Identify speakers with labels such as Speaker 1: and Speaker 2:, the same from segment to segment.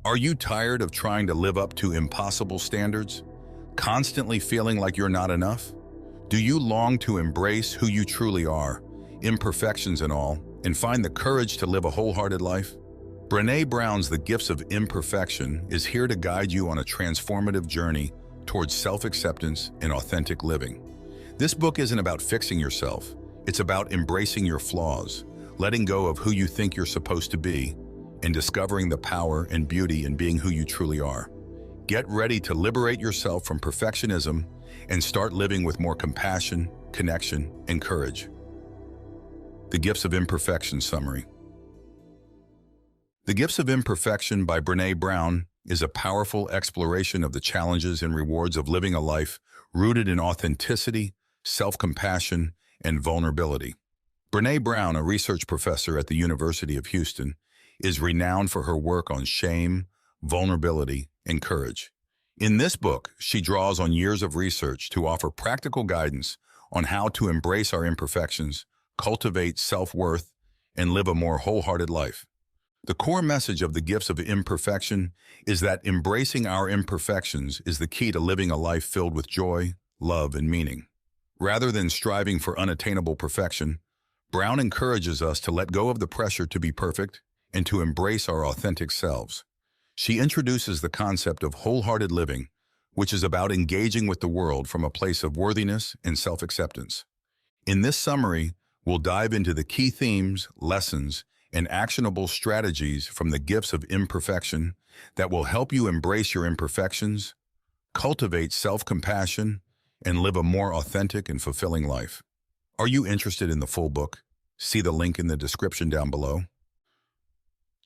Speaker 1: Are you tired of trying to live up to impossible standards? Constantly feeling like you're not enough? Do you long to embrace who you truly are, imperfections and all, and find the courage to live a wholehearted life? Brené Brown's The Gifts of Imperfection is here to guide you on a transformative journey towards self-acceptance and authentic living. This book isn't about fixing yourself. It's about embracing your flaws, letting go of who you think you're supposed to be, and discovering the power and beauty in being who you truly are. Get ready to liberate yourself from perfectionism and start living with more compassion, connection, and courage. The Gifts of Imperfection Summary. The Gifts of Imperfection by Brené Brown is a powerful exploration of the challenges and rewards of living a life rooted in authenticity, self-compassion, and vulnerability. Brené Brown, a research professor at the University of Houston, is renowned for her work on shame, vulnerability, and courage. In this book, she draws on years of research to offer practical guidance on how to embrace our imperfections, cultivate self-worth, and live a more wholehearted life. The core message of the Gifts of Imperfection is that embracing our imperfections is the key to living a life filled with joy, love, and meaning. Rather than striving for unattainable perfection, Brown encourages us to let go of the pressure to be perfect and to embrace our authentic selves. She introduces the concept of wholehearted living, which is about engaging with the world from a place of worthiness and self-acceptance. In this summary, we'll dive into the key themes, lessons, and actionable strategies from the Gifts of Imperfection that will help you embrace your imperfections, cultivate self-compassion, and live a more authentic and fulfilling life. Are you interested in the full book? See the link in the description down below.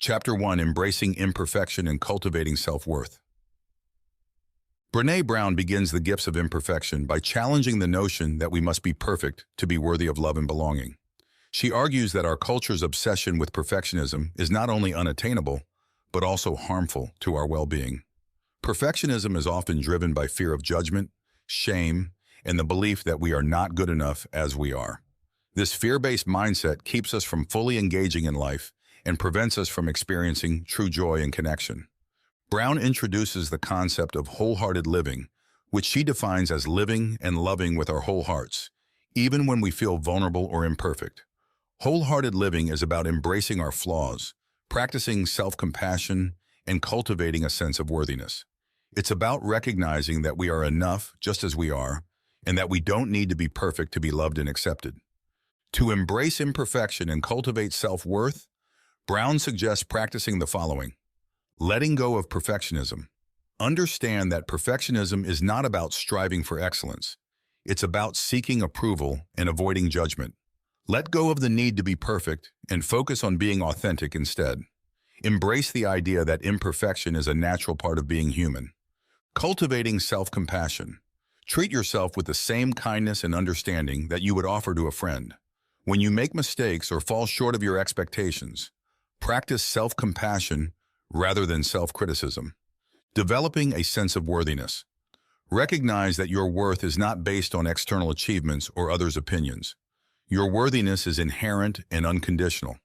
Speaker 1: Chapter 1, Embracing Imperfection and Cultivating Self-Worth. Brené Brown begins the Gifts of Imperfection by challenging the notion that we must be perfect to be worthy of love and belonging. She argues that our culture's obsession with perfectionism is not only unattainable, but also harmful to our well-being. Perfectionism is often driven by fear of judgment, shame, and the belief that we are not good enough as we are. This fear-based mindset keeps us from fully engaging in life and prevents us from experiencing true joy and connection. Brown introduces the concept of wholehearted living, which she defines as living and loving with our whole hearts, even when we feel vulnerable or imperfect. Wholehearted living is about embracing our flaws, practicing self-compassion, and cultivating a sense of worthiness. It's about recognizing that we are enough just as we are, and that we don't need to be perfect to be loved and accepted. To embrace imperfection and cultivate self-worth, Brown suggests practicing the following. Letting go of perfectionism. Understand that perfectionism is not about striving for excellence. It's about seeking approval and avoiding judgment. Let go of the need to be perfect and focus on being authentic instead. Embrace the idea that imperfection is a natural part of being human. Cultivating self-compassion. Treat yourself with the same kindness and understanding that you would offer to a friend. When you make mistakes or fall short of your expectations, practice self-compassion rather than self-criticism. Developing a sense of worthiness. Recognize that your worth is not based on external achievements or others' opinions. Your worthiness is inherent and unconditional.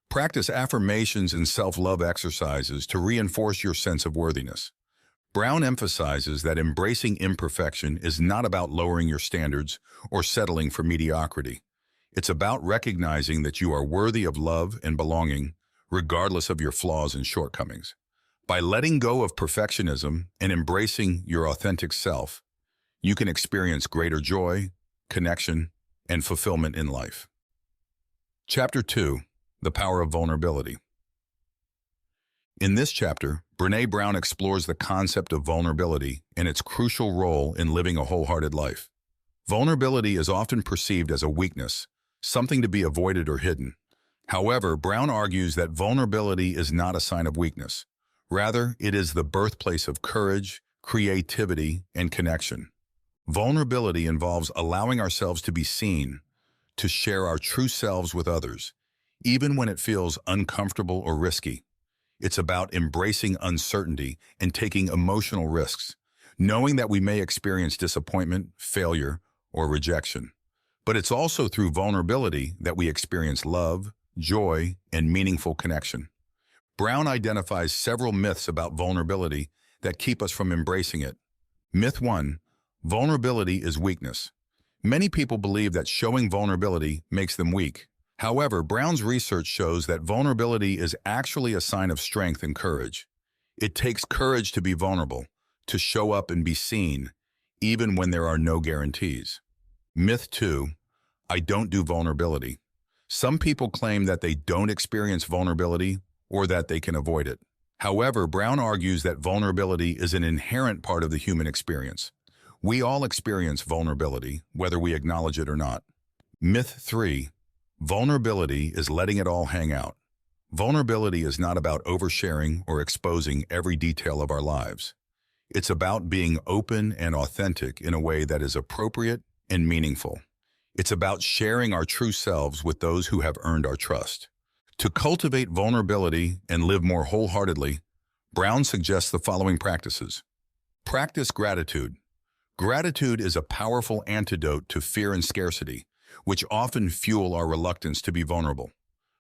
Speaker 1: Practice affirmations and self-love exercises to reinforce your sense of worthiness. Brown emphasizes that embracing imperfection is not about lowering your standards or settling for mediocrity. It's about recognizing that you are worthy of love and belonging, regardless of your flaws and shortcomings. By letting go of perfectionism and embracing your authentic self, you can experience greater joy, connection, and fulfillment in life. Chapter 2, The Power of Vulnerability. In this chapter, Brené Brown explores the concept of vulnerability and its crucial role in living a wholehearted life. Vulnerability is often perceived as a weakness, something to be avoided or hidden. However, Brown argues that vulnerability is not a sign of weakness. Rather, it is the birthplace of courage, creativity, and connection. Vulnerability involves allowing ourselves to be seen, to share our true selves with others, even when it feels uncomfortable or risky. It's about embracing uncertainty and taking emotional risks, knowing that we may experience disappointment, failure, or rejection. But it's also through vulnerability that we experience love, joy, and meaningful connection. Brown identifies several myths about vulnerability that keep us from embracing it. Myth 1. Vulnerability is weakness. Many people believe that showing vulnerability makes them weak. However, Brown's research shows that vulnerability is actually a sign of strength and courage. It takes courage to be vulnerable, to show up and be seen, even when there are no guarantees. Myth 2. I don't do vulnerability. Some people claim that they don't experience vulnerability or that they can avoid it. However, Brown argues that vulnerability is an inherent part of the human experience. We all experience vulnerability, whether we acknowledge it or not. Myth 3. Vulnerability is letting it all hang out. Vulnerability is not about oversharing or exposing every detail of our lives. It's about being open and authentic in a way that is appropriate and meaningful. It's about sharing our true selves with those who have earned our trust. To cultivate vulnerability and live more wholeheartedly, Brown suggests the following practices. Practice gratitude. Gratitude is a powerful antidote to fear and scarcity, which often fuel our reluctance to be vulnerable.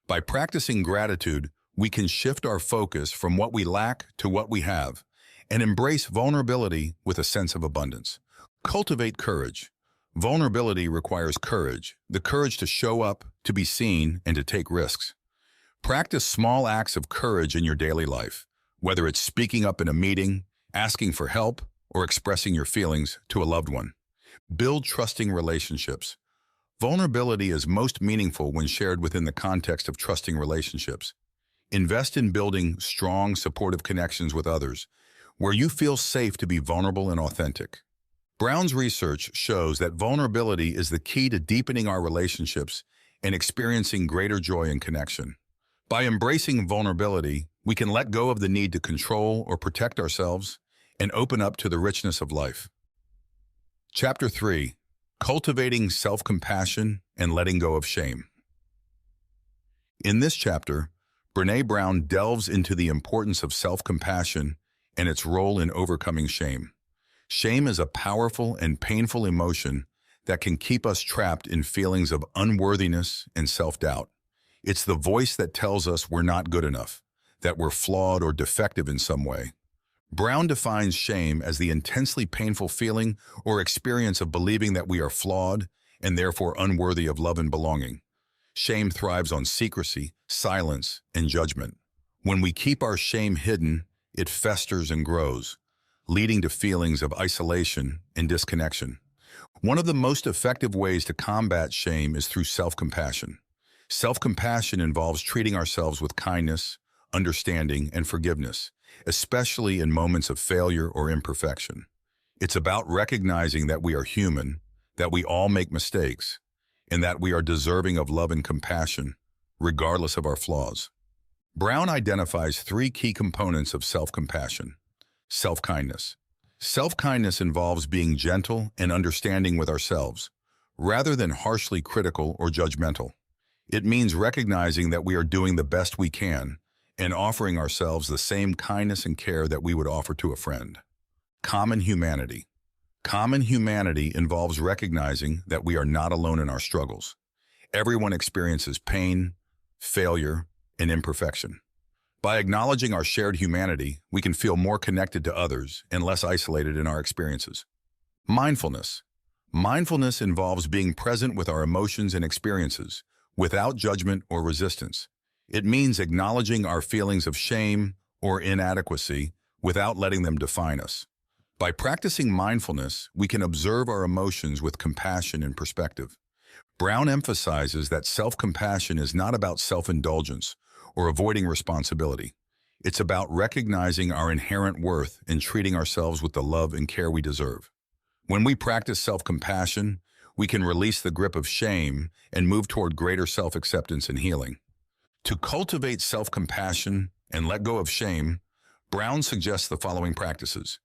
Speaker 1: By practicing gratitude, we can shift our focus from what we lack to what we have, and embrace vulnerability with a sense of abundance. Cultivate courage. Vulnerability requires courage, the courage to show up, to be seen, and to take risks. Practice small acts of courage in your daily life, whether it's speaking up in a meeting, asking for help, or expressing your feelings to a loved one. Build trusting relationships. Vulnerability is most meaningful when shared within the context of trusting relationships. Invest in building strong, supportive connections with others, where you feel safe to be vulnerable and authentic. Brown's research shows that vulnerability is the key to deepening our relationships and experiencing greater joy and connection. By embracing vulnerability, we can let go of the need to control or protect ourselves and open up to the richness of life. Chapter 3. Cultivating Self-Compassion and Letting Go of Shame. In this chapter, Brené Brown delves into the importance of self-compassion and its role in overcoming shame. Shame is a powerful and painful emotion that can keep us trapped in feelings of unworthiness and self-doubt. It's the voice that tells us we're not good enough, that we're flawed or defective in some way. Brown defines shame as the intensely painful feeling or experience of believing that we are flawed and therefore unworthy of love and belonging. Shame thrives on secrecy, silence, and judgment. When we keep our shame hidden, it festers and grows, leading to feelings of isolation and disconnection. One of the most effective ways to combat shame is through self-compassion. Self-compassion involves treating ourselves with kindness, understanding, and forgiveness, especially in moments of failure or imperfection. It's about recognizing that we are human, that we all make mistakes, and that we are deserving of love and compassion, regardless of our flaws. Brown identifies 3 key components of self-compassion. Self-kindness. Self-kindness involves being gentle and understanding with ourselves, rather than harshly critical or judgmental. It means recognizing that we are doing the best we can and offering ourselves the same kindness and care that we would offer to a friend. Common humanity. Common humanity involves recognizing that we are not alone in our struggles. Everyone experiences pain, failure, and imperfection. By acknowledging our shared humanity, we can feel more connected to others and less isolated in our experiences. Mindfulness. Mindfulness involves being present with our emotions and experiences, without judgment or resistance. It means acknowledging our feelings of shame or inadequacy without letting them define us. By practicing mindfulness, we can observe our emotions with compassion and perspective. Brown emphasizes that self-compassion is not about self-indulgence or avoiding responsibility. It's about recognizing our inherent worth and treating ourselves with the love and care we deserve. When we practice self-compassion, we can release the grip of shame and move toward greater self-acceptance and healing. To cultivate self-compassion and let go of shame, Brown suggests the following practices.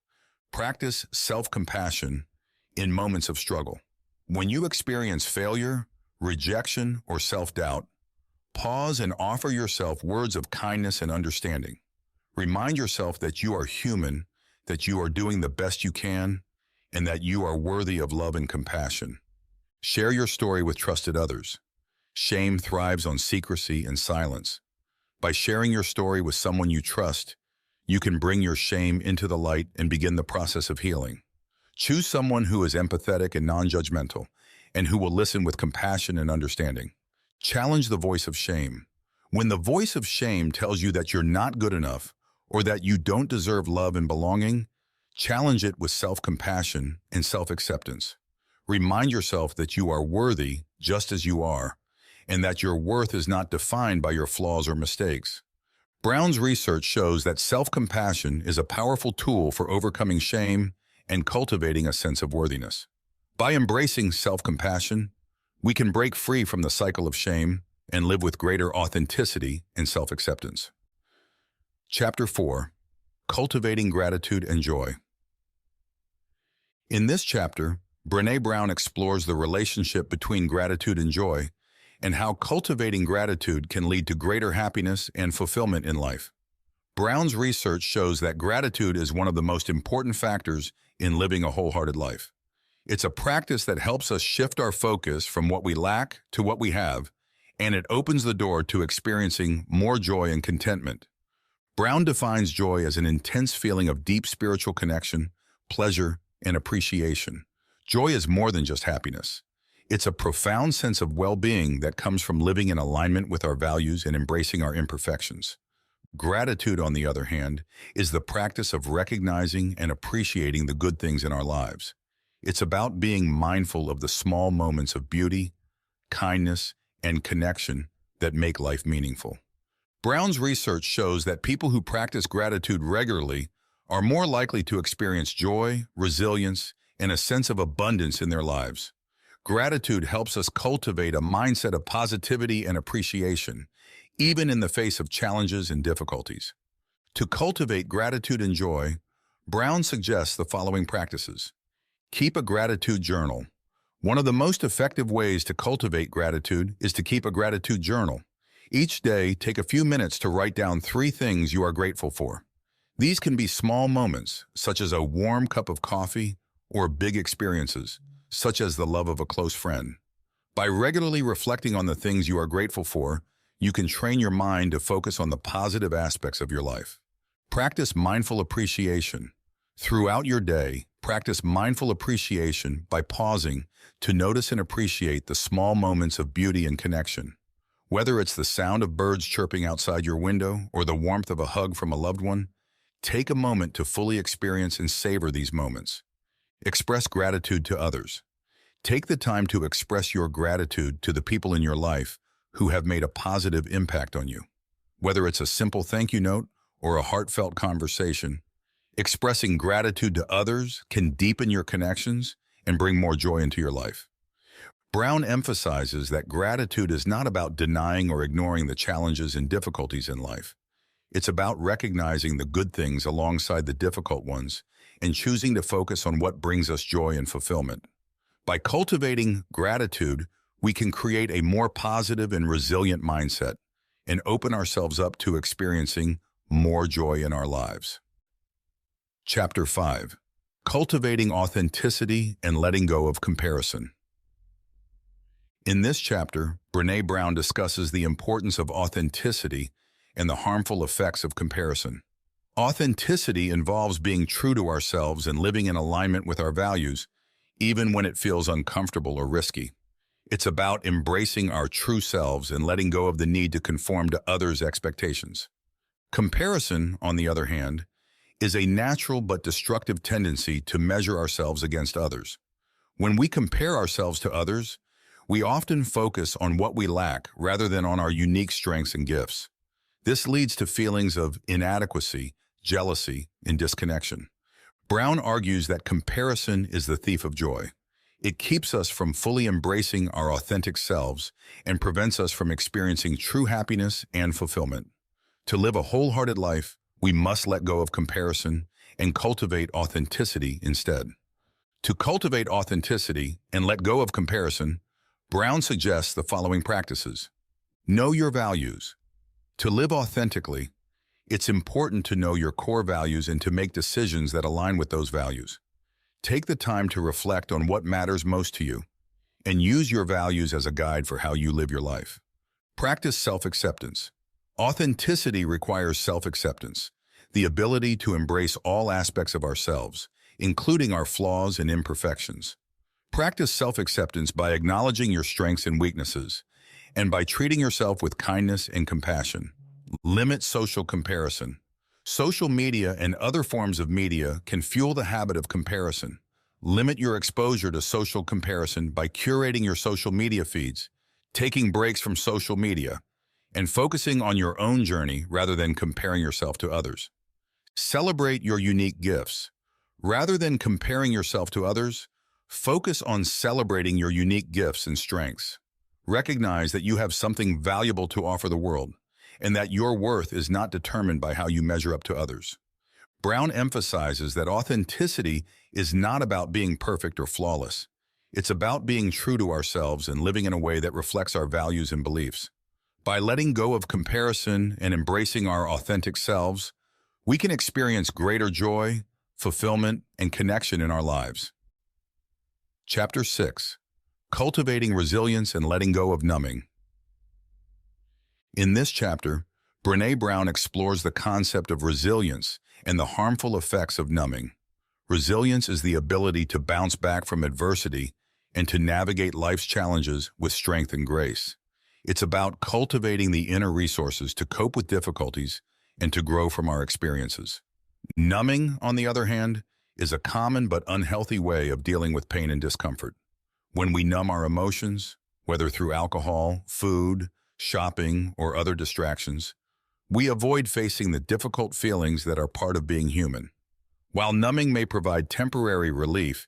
Speaker 1: Practice self-compassion in moments of struggle. When you experience failure, rejection, or self-doubt, pause and offer yourself words of kindness and understanding. Remind yourself that you are human, that you are doing the best you can, and that you are worthy of love and compassion. Share your story with trusted others. Shame thrives on secrecy and silence. By sharing your story with someone you trust, you can bring your shame into the light and begin the process of healing. Choose someone who is empathetic and non-judgmental, and who will listen with compassion and understanding. Challenge the voice of shame. When the voice of shame tells you that you're not good enough or that you don't deserve love and belonging, challenge it with self-compassion and self-acceptance. Remind yourself that you are worthy just as you are, and that your worth is not defined by your flaws or mistakes. Brown's research shows that self-compassion is a powerful tool for overcoming shame and cultivating a sense of worthiness. By embracing self-compassion, we can break free from the cycle of shame and live with greater authenticity and self-acceptance. Chapter 4. Cultivating Gratitude and Joy. In this chapter, Brené Brown explores the relationship between gratitude and joy, and how cultivating gratitude can lead to greater happiness and fulfillment in life. Brown's research shows that gratitude is one of the most important factors in living a wholehearted life. It's a practice that helps us shift our focus from what we lack to what we have, and it opens the door to experiencing more joy and contentment. Brown defines joy as an intense feeling of deep spiritual connection, pleasure, and appreciation. Joy is more than just happiness. It's a profound sense of well-being that comes from living in alignment with our values and embracing our imperfections. Gratitude, on the other hand, is the practice of recognizing and appreciating the good things in our lives. It's about being mindful of the small moments of beauty, kindness, and connection that make life meaningful. Brown's research shows that people who practice gratitude regularly are more likely to experience joy, resilience, and a sense of abundance in their lives. Gratitude helps us cultivate a mindset of positivity and appreciation, even in the face of challenges and difficulties. To cultivate gratitude and joy, Brown suggests the following practices. Keep a gratitude journal. One of the most effective ways to cultivate gratitude is to keep a gratitude journal. Each day, take a few minutes to write down 3 things you are grateful for. These can be small moments, such as a warm cup of coffee, or big experiences, such as the love of a close friend. By regularly reflecting on the things you are grateful for, you can train your mind to focus on the positive aspects of your life. Practice mindful appreciation. Throughout your day, practice mindful appreciation by pausing to notice and appreciate the small moments of beauty and connection. Whether it's the sound of birds chirping outside your window or the warmth of a hug from a loved one, take a moment to fully experience and savor these moments. Express gratitude to others. Take the time to express your gratitude to the people in your life who have made a positive impact on you. Whether it's a simple thank you note or a heartfelt conversation, expressing gratitude to others can deepen your connections and bring more joy into your life. Brown emphasizes that gratitude is not about denying or ignoring the challenges and difficulties in life. It's about recognizing the good things alongside the difficult ones and choosing to focus on what brings us joy and fulfillment. By cultivating gratitude, we can create a more positive and resilient mindset and open ourselves up to experiencing more joy in our lives. Chapter 5. Cultivating Authenticity and Letting Go of Comparison. In this chapter, Brené Brown discusses the importance of authenticity and the harmful effects of comparison. Authenticity involves being true to ourselves and living in alignment with our values, even when it feels uncomfortable or risky. It's about embracing our true selves and letting go of the need to conform to others' expectations. Comparison, on the other hand, is a natural but destructive tendency to measure ourselves against others. When we compare ourselves to others, we often focus on what we lack rather than on our unique strengths and gifts. This leads to feelings of inadequacy, jealousy, and disconnection. Brown argues that comparison is the thief of joy. It keeps us from fully embracing our authentic selves and prevents us from experiencing true happiness and fulfillment. To live a wholehearted life, we must let go of comparison and cultivate authenticity instead. To cultivate authenticity and let go of comparison, Brown suggests the following practices. Know your values. To live authentically, it's important to know your core values and to make decisions that align with those values. Take the time to reflect on what matters most to you, and use your values as a guide for how you live your life. Practice self-acceptance. Authenticity requires self-acceptance, the ability to embrace all aspects of ourselves, including our flaws and imperfections. Practice self-acceptance by acknowledging your strengths and weaknesses, and by treating yourself with kindness and compassion. Limit social comparison. Social media and other forms of media can fuel the habit of comparison. Limit your exposure to social comparison by curating your social media feeds, taking breaks from social media, and focusing on your own journey rather than comparing yourself to others. Celebrate your unique gifts. Rather than comparing yourself to others, focus on celebrating your unique gifts and strengths. Recognize that you have something valuable to offer the world, and that your worth is not determined by how you measure up to others. Brown emphasizes that authenticity is not about being perfect or flawless. It's about being true to ourselves and living in a way that reflects our values and beliefs. By letting go of comparison and embracing our authentic selves, we can experience greater joy, fulfillment, and connection in our lives. Chapter 6. Cultivating Resilience and Letting Go of Numbing. In this chapter, Brené Brown explores the concept of resilience and the harmful effects of numbing. Resilience is the ability to bounce back from adversity and to navigate life's challenges with strength and grace. It's about cultivating the inner resources to cope with difficulties and to grow from our experiences. Numbing, on the other hand, is a common but unhealthy way of dealing with pain and discomfort. When we numb our emotions, whether through alcohol, food, shopping, or other distractions, we avoid facing the difficult feelings that are part of being human. While numbing may provide temporary relief,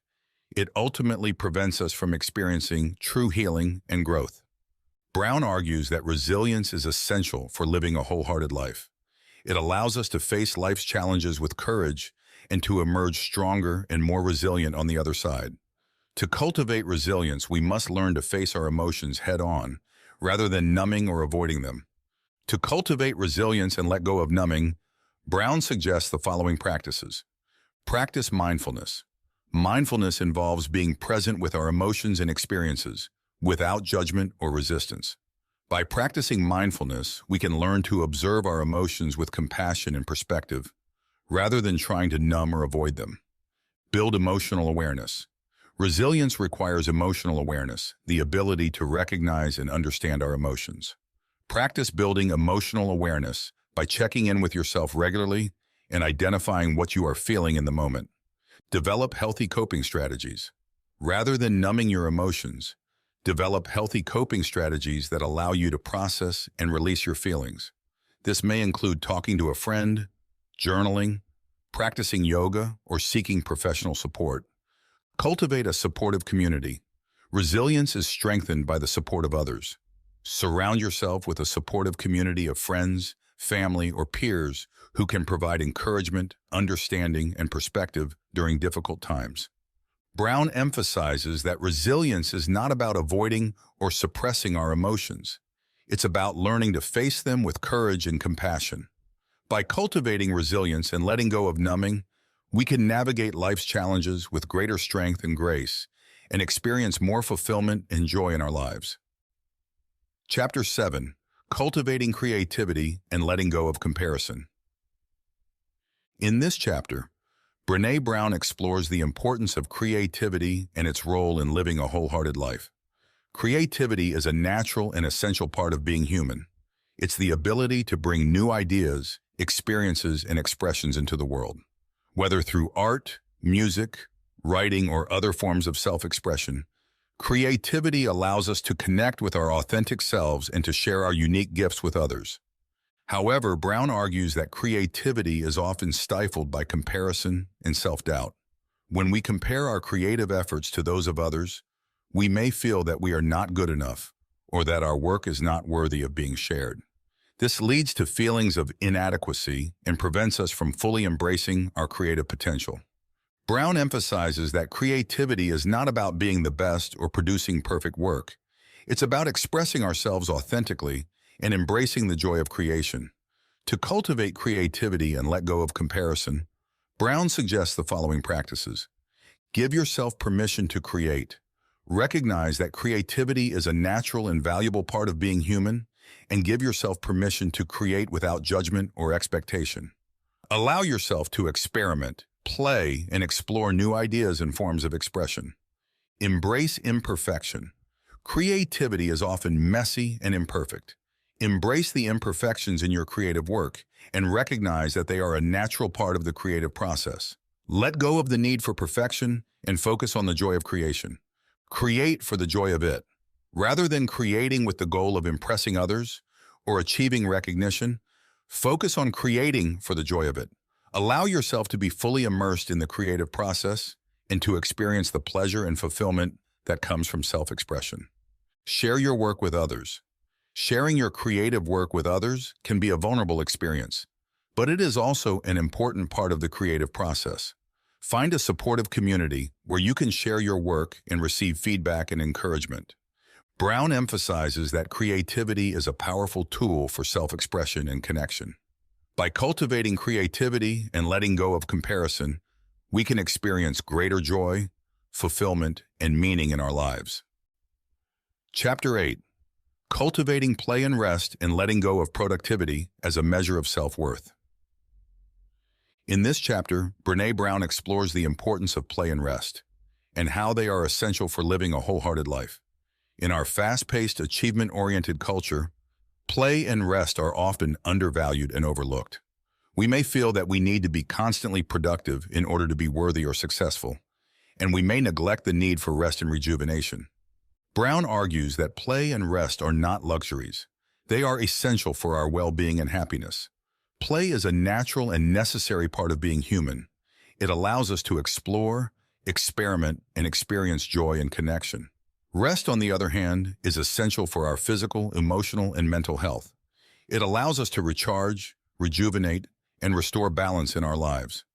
Speaker 1: it ultimately prevents us from experiencing true healing and growth. Brown argues that resilience is essential for living a wholehearted life. It allows us to face life's challenges with courage and to emerge stronger and more resilient on the other side. To cultivate resilience, we must learn to face our emotions head-on, rather than numbing or avoiding them. To cultivate resilience and let go of numbing, Brown suggests the following practices. Practice mindfulness. Mindfulness involves being present with our emotions and experiences, without judgment or resistance. By practicing mindfulness, we can learn to observe our emotions with compassion and perspective, rather than trying to numb or avoid them. Build emotional awareness. Resilience requires emotional awareness, the ability to recognize and understand our emotions. Practice building emotional awareness by checking in with yourself regularly and identifying what you are feeling in the moment. Develop healthy coping strategies. Rather than numbing your emotions, develop healthy coping strategies that allow you to process and release your feelings. This may include talking to a friend, journaling, practicing yoga, or seeking professional support. Cultivate a supportive community. Resilience is strengthened by the support of others. Surround yourself with a supportive community of friends, family, or peers who can provide encouragement, understanding, and perspective during difficult times. Brown emphasizes that resilience is not about avoiding or suppressing our emotions. It's about learning to face them with courage and compassion. By cultivating resilience and letting go of numbing, we can navigate life's challenges with greater strength and grace and experience more fulfillment and joy in our lives. Chapter 7. Cultivating Creativity and Letting Go of Comparison. In this chapter, Brené Brown explores the importance of creativity and its role in living a wholehearted life. Creativity is a natural and essential part of being human. It's the ability to bring new ideas, experiences, and expressions into the world. Whether through art, music, writing, or other forms of self-expression, creativity allows us to connect with our authentic selves and to share our unique gifts with others. However, Brown argues that creativity is often stifled by comparison and self-doubt. When we compare our creative efforts to those of others, we may feel that we are not good enough or that our work is not worthy of being shared. This leads to feelings of inadequacy and prevents us from fully embracing our creative potential. Brown emphasizes that creativity is not about being the best or producing perfect work. It's about expressing ourselves authentically and embracing the joy of creation. To cultivate creativity and let go of comparison, Brown suggests the following practices. Give yourself permission to create. Recognize that creativity is a natural and valuable part of being human, and give yourself permission to create without judgment or expectation. Allow yourself to experiment, play, and explore new ideas and forms of expression. Embrace imperfection. Creativity is often messy and imperfect. Embrace the imperfections in your creative work and recognize that they are a natural part of the creative process. Let go of the need for perfection and focus on the joy of creation. Create for the joy of it. Rather than creating with the goal of impressing others or achieving recognition, focus on creating for the joy of it. Allow yourself to be fully immersed in the creative process and to experience the pleasure and fulfillment that comes from self-expression. Share your work with others. Sharing your creative work with others can be a vulnerable experience, but it is also an important part of the creative process. Find a supportive community where you can share your work and receive feedback and encouragement. Brown emphasizes that creativity is a powerful tool for self-expression and connection. By cultivating creativity and letting go of comparison, we can experience greater joy, fulfillment, and meaning in our lives. Chapter 8. Cultivating play and rest and letting go of productivity as a measure of self-worth. In this chapter, Brené Brown explores the importance of play and rest and how they are essential for living a wholehearted life. In our fast-paced, achievement-oriented culture, play and rest are often undervalued and overlooked. We may feel that we need to be constantly productive in order to be worthy or successful, and we may neglect the need for rest and rejuvenation. Brown argues that play and rest are not luxuries. They are essential for our well-being and happiness. Play is a natural and necessary part of being human. It allows us to explore, experiment, and experience joy and connection. Rest, on the other hand, is essential for our physical, emotional, and mental health. It allows us to recharge, rejuvenate, and restore balance in our lives.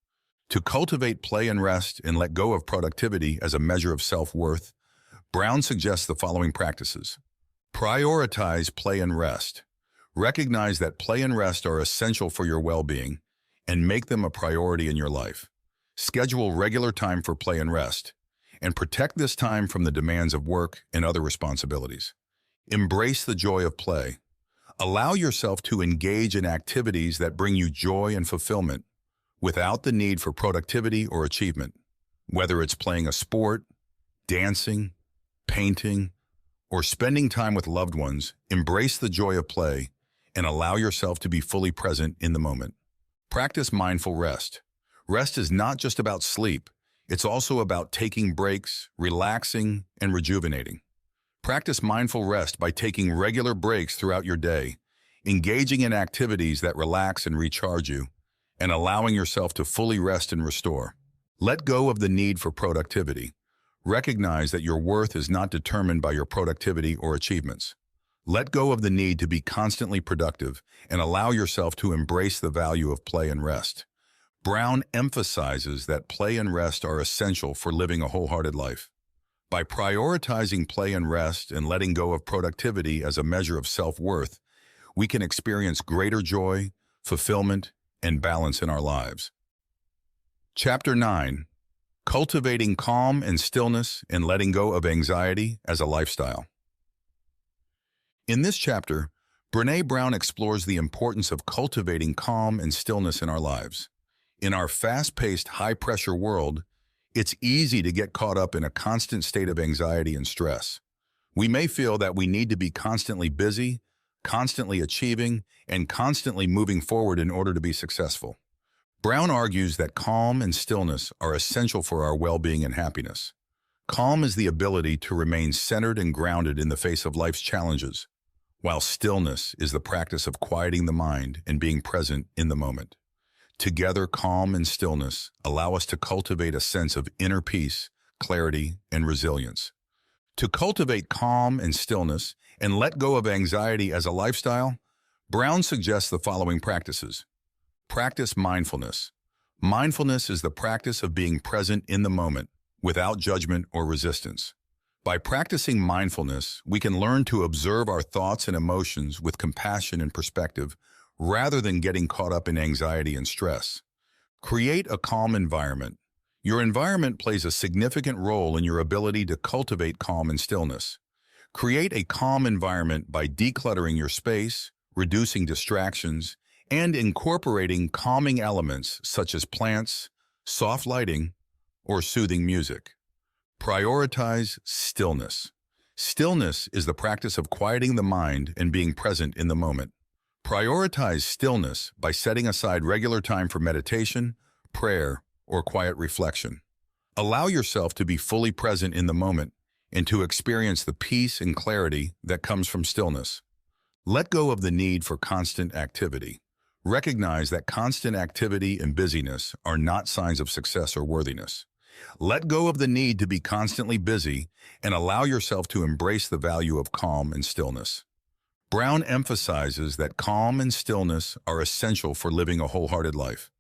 Speaker 1: To cultivate play and rest and let go of productivity as a measure of self-worth, Brown suggests the following practices. Prioritize play and rest. Recognize that play and rest are essential for your well-being and make them a priority in your life. Schedule regular time for play and rest, and protect this time from the demands of work and other responsibilities. Embrace the joy of play. Allow yourself to engage in activities that bring you joy and fulfillment without the need for productivity or achievement. Whether it's playing a sport, dancing, painting, or spending time with loved ones, embrace the joy of play and allow yourself to be fully present in the moment. Practice mindful rest. Rest is not just about sleep. It's also about taking breaks, relaxing, and rejuvenating. Practice mindful rest by taking regular breaks throughout your day, engaging in activities that relax and recharge you, and allowing yourself to fully rest and restore. Let go of the need for productivity. Recognize that your worth is not determined by your productivity or achievements. Let go of the need to be constantly productive and allow yourself to embrace the value of play and rest. Brown emphasizes that play and rest are essential for living a wholehearted life. By prioritizing play and rest and letting go of productivity as a measure of self-worth, we can experience greater joy, fulfillment, and balance in our lives. Chapter 9. Cultivating calm and stillness and letting go of anxiety as a lifestyle. In this chapter, Brené Brown explores the importance of cultivating calm and stillness in our lives. In our fast-paced, high-pressure world, it's easy to get caught up in a constant state of anxiety and stress. We may feel that we need to be constantly busy, constantly achieving, and constantly moving forward in order to be successful. Brown argues that calm and stillness are essential for our well-being and happiness. Calm is the ability to remain centered and grounded in the face of life's challenges, while stillness is the practice of quieting the mind and being present in the moment. Together, calm and stillness allow us to cultivate a sense of inner peace, clarity, and resilience. To cultivate calm and stillness and let go of anxiety as a lifestyle, Brown suggests the following practices. Practice mindfulness. Mindfulness is the practice of being present in the moment, without judgment or resistance. By practicing mindfulness, we can learn to observe our thoughts and emotions with compassion and perspective, rather than getting caught up in anxiety and stress. Create a calm environment. Your environment plays a significant role in your ability to cultivate calm and stillness. Create a calm environment by decluttering your space, reducing distractions, and incorporating calming elements such as plants, soft lighting, or soothing music. Prioritize stillness. Stillness is the practice of quieting the mind and being present in the moment. Prioritize stillness by setting aside regular time for meditation, prayer, or quiet reflection. Allow yourself to be fully present in the moment and to experience the peace and clarity that comes from stillness. Let go of the need for constant activity. Recognize that constant activity and busyness are not signs of success or worthiness. Let go of the need to be constantly busy and allow yourself to embrace the value of calm and stillness. Brown emphasizes that calm and stillness are essential for living a wholehearted life.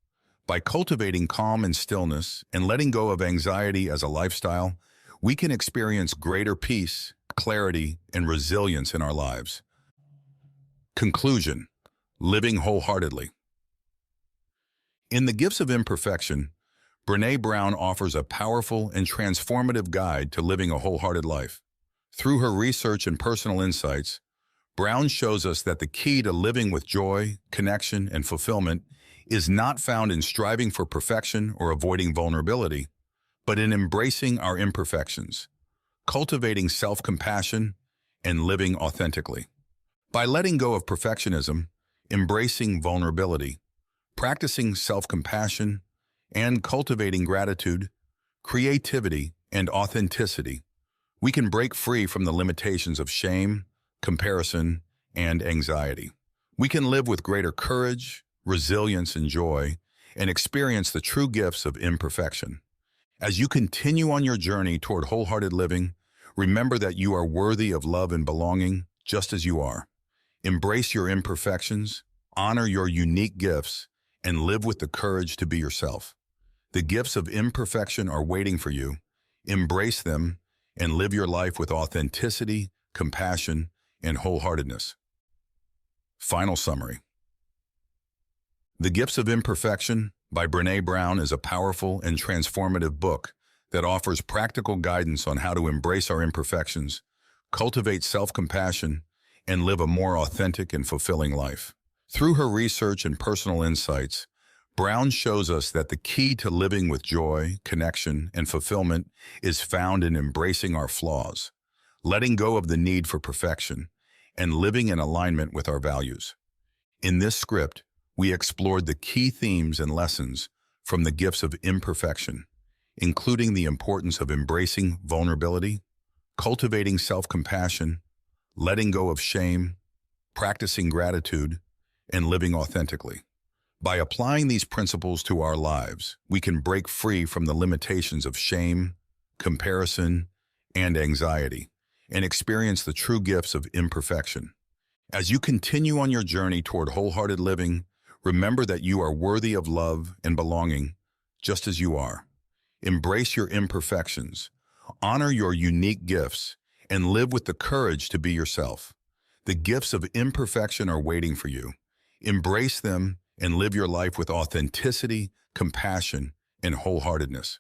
Speaker 1: By cultivating calm and stillness and letting go of anxiety as a lifestyle, we can experience greater peace, clarity, and resilience in our lives. Conclusion: living wholeheartedly. In The Gifts of Imperfection, Brené Brown offers a powerful and transformative guide to living a wholehearted life. Through her research and personal insights, Brown shows us that the key to living with joy, connection, and fulfillment is not found in striving for perfection or avoiding vulnerability, but in embracing our imperfections, cultivating self-compassion, and living authentically. By letting go of perfectionism, embracing vulnerability, practicing self-compassion, and cultivating gratitude, creativity, and authenticity, we can break free from the limitations of shame, comparison, and anxiety. We can live with greater courage, resilience, and joy, and experience the true gifts of imperfection. As you continue on your journey toward wholehearted living, remember that you are worthy of love and belonging just as you are. Embrace your imperfections, honor your unique gifts, and live with the courage to be yourself. The gifts of imperfection are waiting for you. Embrace them and live your life with authenticity, compassion, and wholeheartedness. Final summary. The Gifts of Imperfection by Brené Brown is a powerful and transformative book that offers practical guidance on how to embrace our imperfections, cultivate self-compassion, and live a more authentic and fulfilling life. Through her research and personal insights, Brown shows us that the key to living with joy, connection, and fulfillment is found in embracing our flaws, letting go of the need for perfection, and living in alignment with our values. In this script, we explored the key themes and lessons from the gifts of imperfection, including the importance of embracing vulnerability, cultivating self-compassion, letting go of shame, practicing gratitude, and living authentically. By applying these principles to our lives, we can break free from the limitations of shame, comparison, and anxiety, and experience the true gifts of imperfection. As you continue on your journey toward wholehearted living, remember that you are worthy of love and belonging just as you are. Embrace your imperfections, honor your unique gifts, and live with the courage to be yourself. The gifts of imperfection are waiting for you. Embrace them and live your life with authenticity, compassion, and wholeheartedness.